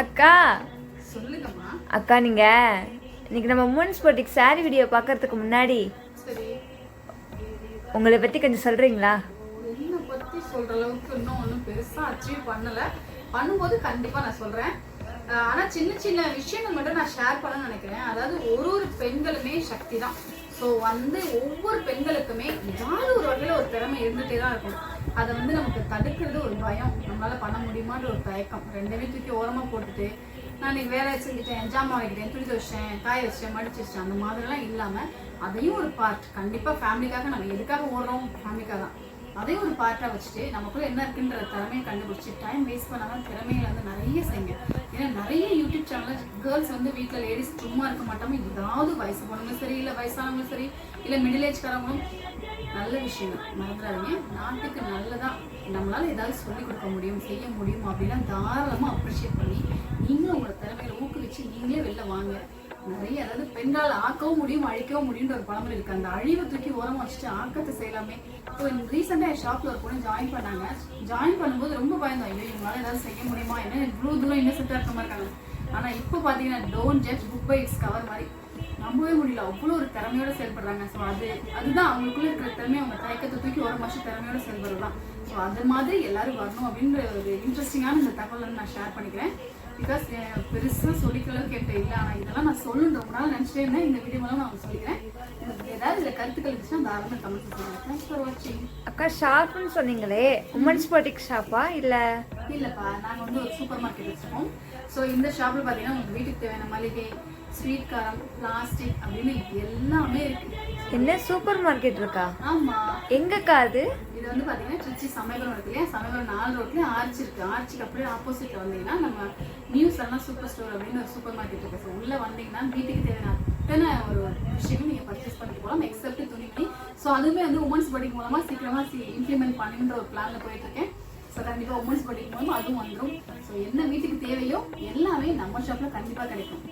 அக்கா சொல்லுங்கம்மா. அக்கா நீங்க இன்னைக்கு நம்ம உமன்ஸ் பொட்டிக் சாரி வீடியோ பார்க்கறதுக்கு முன்னாடி சரி, உங்களை பத்தி கொஞ்சம் சொல்றீங்களா? என்னை பத்தி சொல்ற அளவுக்கு இன்னும் ஒன்றும் பெருசா அச்சீவ் பண்ணல. பண்ணும்போது கண்டிப்பா நான் சொல்றேன். ஆனா சின்ன சின்ன விஷயங்கள் மட்டும் நான் ஷேர் பண்ணணும்னு நினைக்கிறேன். அதாவது ஒரு பெண்களுமே சக்தி தான். ஸோ ஒவ்வொரு பெண்களுக்குமே ஏதாவது ஒரு வகையில் ஒரு திறமை இருந்துகிட்டே தான் இருக்கும். அதை நமக்கு தடுக்கிறது ஒரு பயம், நம்மளால பண்ண முடியுமான்ற ஒரு தயக்கம். ரெண்டுமே தூக்கி ஓரமாக போட்டுட்டு நான் இன்னைக்கு வேலை செஞ்சுட்டேன், ஜாமான் வைக்கிட்டேன், துணி துவைச்சேன், காய வச்சேன், மடிச்சு வச்சேன், அந்த மாதிரிலாம் இல்லாமல் அதையும் ஒரு பார்ட் கண்டிப்பாக ஃபேமிலிக்காக நம்ம எதுக்காக ஓடுறோம், ஃபேமிலிக்காக தான். அதையும் ஒரு பார்ட்டாக வச்சுட்டு நமக்குள்ள என்ன இருக்குன்ற திறமையை கண்டுபிடிச்சி டைம் வேஸ்ட் பண்ணாமல் திறமைகளை நிறைய செய்யுங்க. ஏன்னா நிறைய யூடியூப் சேனல் கேர்ள்ஸ் வீட்டில் லேடிஸ் சும்மா இருக்க மாட்டாமல் ஏதாவது வயசு போனவங்களும் சரி, இல்லை வயசானவங்களும் சரி, இல்லை மிடில் ஏஜ்காரவங்களும் நல்ல விஷயங்கள் மறந்துடாதீங்க. நாட்டுக்கு நல்லதான் நம்மளால ஏதாவது சொல்லிக் கொடுக்க முடியும், செய்ய முடியும் அப்படின்னா தாராளமாக அப்ரிஷியேட் பண்ணி நீங்களும் உங்களோட திறமையில ஊக்குவிச்சு நீங்களே வெளில வாங்க. நிறைய அதாவது பெண்களால் ஆக்கவும் முடியும், அழிக்கவும் முடியுன்ற ஒரு பழமொழி இருக்கு. அந்த அழிவை தூக்கி ஓரமாக வச்சுட்டு ஆக்கத்தை செய்யலாமே. இப்போ ரீசெண்டாக என் ஷாப்பில் ஒரு பொண்ணு ஜாயின் பண்ணாங்க. ஜாயின் பண்ணும்போது ரொம்ப பயந்தோம், ஐயோ இவங்களால ஏதாவது செய்ய முடியுமா, என்ன இவ்வளோ தூரம் இன்னசென்ட்டாக இருக்க மாதிரி இருக்காங்க. ஆனால் இப்போ பார்த்தீங்கன்னா don't judge book by its cover மாதிரி நம்பவே முடியல, அவ்வளோ ஒரு திறமையோட செயல்படுறாங்க. ஸோ அதுதான் அவங்களுக்குள்ள இருக்கிற திறமை, அவங்க தயக்கத்தை தூக்கி ஒரு மாதம் திறமையோட செயல்படுறது தான். ஸோ அது மாதிரி எல்லாரும் வரணும் அப்படின்ற ஒரு இன்ட்ரெஸ்டிங்கான இந்த தகவல் நான் ஷேர் பண்ணிக்கிறேன். பிகாஸ் பெருசாக சொல்லிக்கிற அளவுக்கு என்கிட்ட இல்லை. ஆனால் இதெல்லாம் நான் சொல்லணும் ரொம்ப நாள் நினச்சிட்டே இருந்தேன். இந்த வீடியோலாம் நான் சொல்லிக்கிறேன். ஏதாவது இதில் கருத்துக்கள் இருந்துச்சுன்னா தாராளமாக கமெண்ட் பண்ணுங்க. தேங்க்ஸ் ஃபார் வாட்சிங். அக்கா ஷாப்னு சொன்னீங்களே, உமன்ஸ் பொட்டிக் ஷாப்பா இல்லை? இல்லைப்பா, நாங்கள் ஒரு சூப்பர் மார்க்கெட் வச்சுருக்கோம். ஸோ இந்த ஷாப்பில் பார்த்தீங்கன்னா உங்களுக்கு வீட்டுக்கு தேவையான மளிகை, ஸ்வீட் காரம், பிளாஸ்டிக் அப்படின்னு எல்லாமே இருக்கு. என்ன சூப்பர் மார்க்கெட் இருக்கா? ஆமா. எங்கக்கா அது? இது பாத்தீங்கன்னா திருச்சி சமயபுரம் இருக்கு இல்லையா, சமயபுரம் 4 ரோட்லயும் ஆர்ச்சி இருக்கு. ஆர்ச்சிக்கு அப்படியே ஆப்போசிட்ல வந்தீங்கன்னா நம்ம நியூஸ் எல்லாம் சூப்பர் ஸ்டோர் அப்படின்னு ஒரு சூப்பர் மார்க்கெட் இருக்கு. உள்ள வந்தீங்கன்னா வீட்டுக்கு தேவையான அத்தனை ஒரு விஷயமும் நீங்க பர்ச்சேஸ் பண்ணிட்டு போகலாம், எக்ஸப்ட் துணிமணி. ஸோ அதுவுமே உமன்ஸ் பொட்டிக் மூலமா சீக்கிரமா இம்ப்ளிமெண்ட் பண்ணுன்ற ஒரு பிளான்ல போயிட்டு இருக்கேன். ஸோ கண்டிப்பா உமன்ஸ் பொட்டிக் மூலமா அதுவும் வந்துடும். ஸோ என்ன வீட்டுக்கு தேவையோ எல்லாமே நம்ம ஷாப்ல கண்டிப்பா கிடைக்கும்.